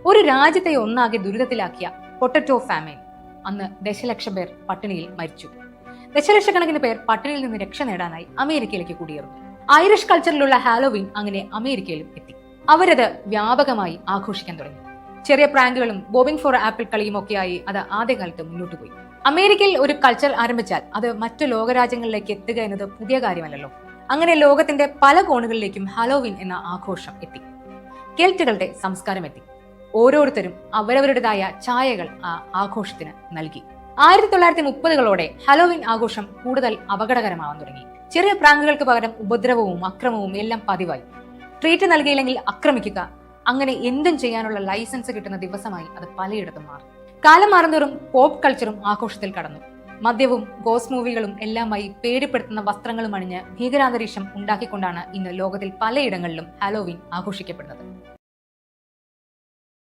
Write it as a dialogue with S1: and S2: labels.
S1: ഒരു രാജ്യത്തെ ഒന്നാകെ ദുരിതത്തിലാക്കിയ പൊട്ടറ്റോ ഫാമിൻ അന്ന് ദശലക്ഷം പേർ പട്ടിണിയിൽ മരിച്ചു. ദശലക്ഷക്കണക്കിന് പേർ പട്ടിണിയിൽ നിന്ന് രക്ഷ നേടാനായി അമേരിക്കയിലേക്ക് കുടിയേറുന്നു. ഐറിഷ് കൾച്ചറിലുള്ള ഹാലോവീൻ അങ്ങനെ അമേരിക്കയിലും എത്തി. അവരത് വ്യാപകമായി ആഘോഷിക്കാൻ തുടങ്ങി. ചെറിയ പ്രാങ്കുകളും ബോബിംഗ് ഫോർ ആപ്പിൾ കളിയും ഒക്കെയായി അത് ആദ്യകാലത്ത് മുന്നോട്ട് പോയി. അമേരിക്കയിൽ ഒരു കൾച്ചർ ആരംഭിച്ചാൽ അത് മറ്റു ലോകരാജ്യങ്ങളിലേക്ക് എത്തുക എന്നത് പുതിയ കാര്യമല്ലല്ലോ. അങ്ങനെ ലോകത്തിന്റെ പല കോണുകളിലേക്കും ഹാലോവീൻ എന്ന ആഘോഷം എത്തി. കെൽറ്റുകളുടെ സംസ്കാരം എത്തി. ഓരോരുത്തരും അവരവരുടേതായ ഛായകൾ ആ ആഘോഷത്തിന് നൽകി. 1930കളോടെ ഹാലോവീൻ ആഘോഷം കൂടുതൽ അപകടകരമാവാൻ തുടങ്ങി. ചെറിയ പ്രാങ്കുകൾക്ക് പകരം ഉപദ്രവവും അക്രമവും എല്ലാം പതിവായി. ട്രീറ്റ് നൽകിയില്ലെങ്കിൽ ആക്രമിക്കുക, അങ്ങനെ എന്തും ചെയ്യാനുള്ള ലൈസൻസ് കിട്ടുന്ന ദിവസമായി അത് പലയിടത്തും മാറി. കാലം മാറുന്നതോറും പോപ്പ് കൾച്ചറും ആഘോഷത്തിൽ കടന്നു. മദ്യവും ഗോസ്റ്റ് മൂവികളും എല്ലാമായി പേടിപ്പെടുത്തുന്ന വസ്ത്രങ്ങളും അണിഞ്ഞ് ഭീകരാന്തരീക്ഷം ഉണ്ടാക്കിക്കൊണ്ടാണ് ഇന്ന് ലോകത്തിൽ പലയിടങ്ങളിലും ഹാലോവീൻ ആഘോഷിക്കപ്പെടുന്നത്.